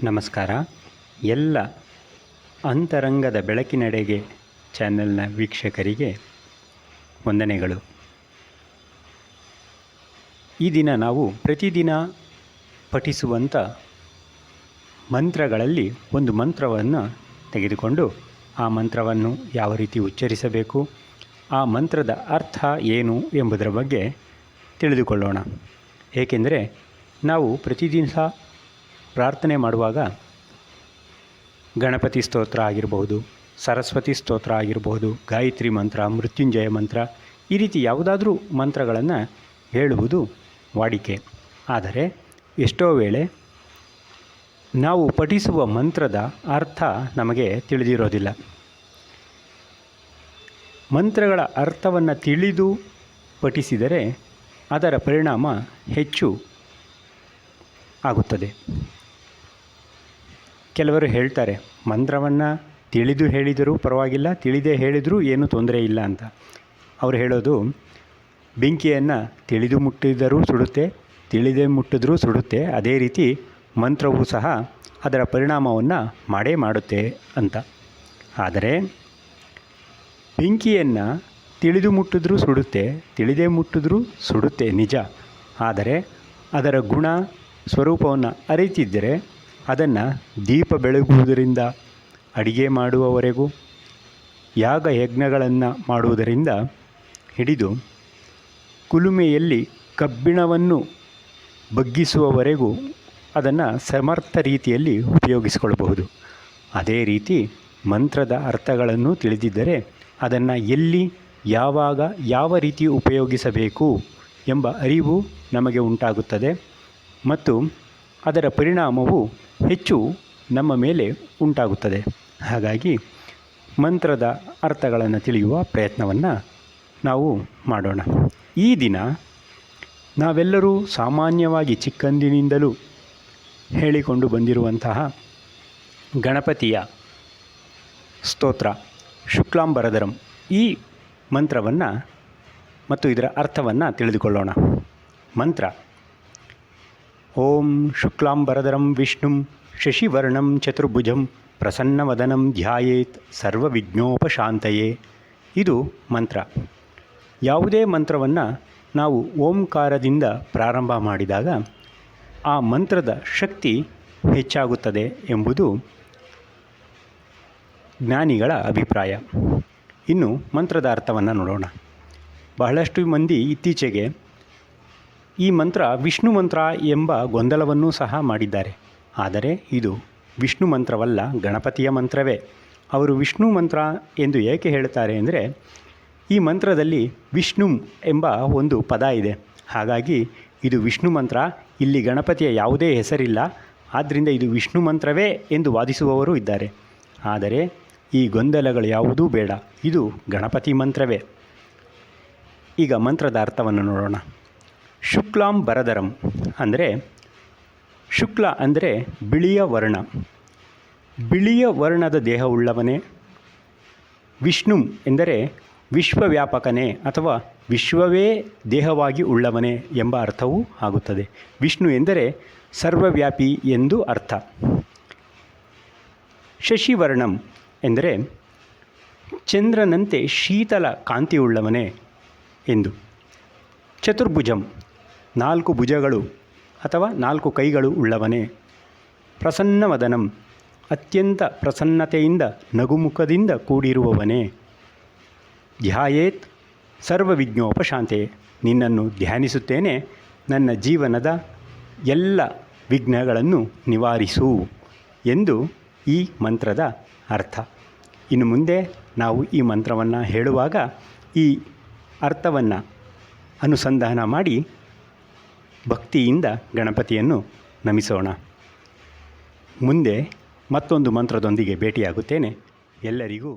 ನಮಸ್ಕಾರ. ಎಲ್ಲ ಅಂತರಂಗದ ಬೆಳಕಿನೆಡೆಗೆ ಚಾನೆಲ್ನ ವೀಕ್ಷಕರಿಗೆ ವಂದನೆಗಳು. ಈ ದಿನ ನಾವು ಪ್ರತಿದಿನ ಪಠಿಸುವಂಥ ಮಂತ್ರಗಳಲ್ಲಿ ಒಂದು ಮಂತ್ರವನ್ನು ತೆಗೆದುಕೊಂಡು ಆ ಮಂತ್ರವನ್ನು ಯಾವ ರೀತಿ ಉಚ್ಚರಿಸಬೇಕು, ಆ ಮಂತ್ರದ ಅರ್ಥ ಏನು ಎಂಬುದರ ಬಗ್ಗೆ ತಿಳಿದುಕೊಳ್ಳೋಣ. ಏಕೆಂದರೆ ನಾವು ಪ್ರತಿದಿನ ಪ್ರಾರ್ಥನೆ ಮಾಡುವಾಗ ಗಣಪತಿ ಸ್ತೋತ್ರ ಆಗಿರಬಹುದು, ಸರಸ್ವತಿ ಸ್ತೋತ್ರ ಆಗಿರಬಹುದು, ಗಾಯತ್ರಿ ಮಂತ್ರ, ಮೃತ್ಯುಂಜಯ ಮಂತ್ರ, ಈ ರೀತಿ ಯಾವುದಾದ್ರೂ ಮಂತ್ರಗಳನ್ನು ಹೇಳುವುದು ವಾಡಿಕೆ. ಆದರೆ ಎಷ್ಟೋ ವೇಳೆ ನಾವು ಪಠಿಸುವ ಮಂತ್ರದ ಅರ್ಥ ನಮಗೆ ತಿಳಿದಿರೋದಿಲ್ಲ. ಮಂತ್ರಗಳ ಅರ್ಥವನ್ನು ತಿಳಿದು ಪಠಿಸಿದರೆ ಅದರ ಪರಿಣಾಮ ಹೆಚ್ಚು ಆಗುತ್ತದೆ. ಕೆಲವರು ಹೇಳ್ತಾರೆ, ಮಂತ್ರವನ್ನು ತಿಳಿದು ಹೇಳಿದರೂ ಪರವಾಗಿಲ್ಲ, ತಿಳಿದೇ ಹೇಳಿದರೂ ಏನೂ ತೊಂದರೆ ಇಲ್ಲ ಅಂತ. ಅವರು ಹೇಳೋದು, ಬೆಂಕಿಯನ್ನು ತಿಳಿದು ಮುಟ್ಟಿದರೂ ಸುಡುತ್ತೆ, ತಿಳಿದೇ ಮುಟ್ಟಿದ್ರೂ ಸುಡುತ್ತೆ, ಅದೇ ರೀತಿ ಮಂತ್ರವೂ ಸಹ ಅದರ ಪರಿಣಾಮವನ್ನು ಮಾಡೇ ಮಾಡುತ್ತೆ ಅಂತ. ಆದರೆ ಬೆಂಕಿಯನ್ನು ತಿಳಿದು ಮುಟ್ಟಿದ್ರೂ ಸುಡುತ್ತೆ, ತಿಳಿದೇ ಮುಟ್ಟಿದ್ರೂ ಸುಡುತ್ತೆ ನಿಜ. ಆದರೆ ಅದರ ಗುಣ ಸ್ವರೂಪವನ್ನು ಅರಿತಿದ್ದರೆ ಅದನ್ನು ದೀಪ ಬೆಳಗುವುದರಿಂದ ಅಡಿಗೆ ಮಾಡುವವರೆಗೂ, ಯಾಗ ಯಜ್ಞಗಳನ್ನು ಮಾಡುವುದರಿಂದ ಹಿಡಿದು ಕುಲುಮೆಯಲ್ಲಿ ಕಬ್ಬಿಣವನ್ನು ಬಗ್ಗಿಸುವವರೆಗೂ ಅದನ್ನು ಸಮರ್ಥ ರೀತಿಯಲ್ಲಿ ಉಪಯೋಗಿಸಿಕೊಳ್ಳಬಹುದು. ಅದೇ ರೀತಿ ಮಂತ್ರದ ಅರ್ಥಗಳನ್ನು ತಿಳಿದಿದ್ದರೆ ಅದನ್ನು ಎಲ್ಲಿ, ಯಾವಾಗ, ಯಾವ ರೀತಿ ಉಪಯೋಗಿಸಬೇಕು ಎಂಬ ಅರಿವು ನಮಗೆ ಉಂಟಾಗುತ್ತದೆ ಮತ್ತು ಅದರ ಪರಿಣಾಮವು ಹೆಚ್ಚು ನಮ್ಮ ಮೇಲೆ ಉಂಟಾಗುತ್ತದೆ. ಹಾಗಾಗಿ ಮಂತ್ರದ ಅರ್ಥಗಳನ್ನು ತಿಳಿಯುವ ಪ್ರಯತ್ನವನ್ನು ನಾವು ಮಾಡೋಣ. ಈ ದಿನ ನಾವೆಲ್ಲರೂ ಸಾಮಾನ್ಯವಾಗಿ ಚಿಕ್ಕಂದಿನಿಂದಲೂ ಹೇಳಿಕೊಂಡು ಬಂದಿರುವಂತಹ ಗಣಪತಿಯ ಸ್ತೋತ್ರ ಶುಕ್ಲಾಂಬರಧರಂ, ಈ ಮಂತ್ರವನ್ನು ಮತ್ತು ಇದರ ಅರ್ಥವನ್ನು ತಿಳಿದುಕೊಳ್ಳೋಣ. ಮಂತ್ರ: ಓಂ ಶುಕ್ಲಾಂಬರಧರಂ ವಿಷ್ಣುಂ ಶಶಿವರ್ಣಂ ಚತುರ್ಭುಜಂ ಪ್ರಸನ್ನವದನಂ ಧ್ಯಾಯೇತ್ ಸರ್ವವಿಘ್ನೋಪಶಾಂತಯೇ. ಇದು ಮಂತ್ರ. ಯಾವುದೇ ಮಂತ್ರವನ್ನು ನಾವು ಓಂಕಾರದಿಂದ ಪ್ರಾರಂಭ ಮಾಡಿದಾಗ ಆ ಮಂತ್ರದ ಶಕ್ತಿ ಹೆಚ್ಚಾಗುತ್ತದೆ ಎಂಬುದು ಜ್ಞಾನಿಗಳ ಅಭಿಪ್ರಾಯ. ಇನ್ನು ಮಂತ್ರದ ಅರ್ಥವನ್ನು ನೋಡೋಣ. ಬಹಳಷ್ಟು ಮಂದಿ ಇತ್ತೀಚೆಗೆ ಈ ಮಂತ್ರ ವಿಷ್ಣು ಮಂತ್ರ ಎಂಬ ಗೊಂದಲವನ್ನೂ ಸಹ ಮಾಡಿದ್ದಾರೆ. ಆದರೆ ಇದು ವಿಷ್ಣು ಮಂತ್ರವಲ್ಲ, ಗಣಪತಿಯ ಮಂತ್ರವೇ. ಅವರು ವಿಷ್ಣು ಮಂತ್ರ ಎಂದು ಏಕೆ ಹೇಳ್ತಾರೆ ಅಂದರೆ, ಈ ಮಂತ್ರದಲ್ಲಿ ವಿಷ್ಣು ಎಂಬ ಒಂದು ಪದ ಇದೆ. ಹಾಗಾಗಿ ಇದು ವಿಷ್ಣು ಮಂತ್ರ, ಇಲ್ಲಿ ಗಣಪತಿಯ ಯಾವುದೇ ಹೆಸರಿಲ್ಲ, ಆದ್ದರಿಂದ ಇದು ವಿಷ್ಣು ಮಂತ್ರವೇ ಎಂದು ವಾದಿಸುವವರು ಇದ್ದಾರೆ. ಆದರೆ ಈ ಗೊಂದಲಗಳು ಯಾವುದೂ ಬೇಡ, ಇದು ಗಣಪತಿ ಮಂತ್ರವೇ. ಈಗ ಮಂತ್ರದ ಅರ್ಥವನ್ನು ನೋಡೋಣ. ಶುಕ್ಲಾಂಬರಧರಂ ಅಂದರೆ, ಶುಕ್ಲ ಅಂದರೆ ಬಿಳಿಯ ವರ್ಣ, ಬಿಳಿಯ ವರ್ಣದ ದೇಹವುಳ್ಳವನೇ. ವಿಷ್ಣು ಎಂದರೆ ವಿಶ್ವವ್ಯಾಪಕನೇ ಅಥವಾ ವಿಶ್ವವೇ ದೇಹವಾಗಿ ಉಳ್ಳವನೇ ಎಂಬ ಅರ್ಥವೂ ಆಗುತ್ತದೆ. ವಿಷ್ಣು ಎಂದರೆ ಸರ್ವವ್ಯಾಪಿ ಎಂದು ಅರ್ಥ. ಶಶಿವರ್ಣಂ ಎಂದರೆ ಚಂದ್ರನಂತೆ ಶೀತಲ ಕಾಂತಿಯುಳ್ಳವನೇ ಎಂದು. ಚತುರ್ಭುಜಂ, 4 ಭುಜಗಳು ಅಥವಾ 4 ಕೈಗಳು ಉಳ್ಳವನೇ. ಪ್ರಸನ್ನವದನಂ, ಅತ್ಯಂತ ಪ್ರಸನ್ನತೆಯಿಂದ ನಗುಮುಖದಿಂದ ಕೂಡಿರುವವನೇ. ಧ್ಯಾಯೇತ್ ಸರ್ವವಿಘ್ನೋಪಶಾಂತೆ, ನಿನ್ನನ್ನು ಧ್ಯಾನಿಸುತ್ತೇನೆ, ನನ್ನ ಜೀವನದ ಎಲ್ಲ ವಿಘ್ನಗಳನ್ನು ನಿವಾರಿಸು ಎಂದು ಈ ಮಂತ್ರದ ಅರ್ಥ. ಇನ್ನು ಮುಂದೆ ನಾವು ಈ ಮಂತ್ರವನ್ನು ಹೇಳುವಾಗ ಈ ಅರ್ಥವನ್ನು ಅನುಸಂಧಾನ ಮಾಡಿ ಭಕ್ತಿಯಿಂದ ಗಣಪತಿಯನ್ನು ನಮಿಸೋಣ. ಮುಂದೆ ಮತ್ತೊಂದು ಮಂತ್ರದೊಂದಿಗೆ ಭೇಟಿಯಾಗುತ್ತೇನೆ. ಎಲ್ಲರಿಗೂ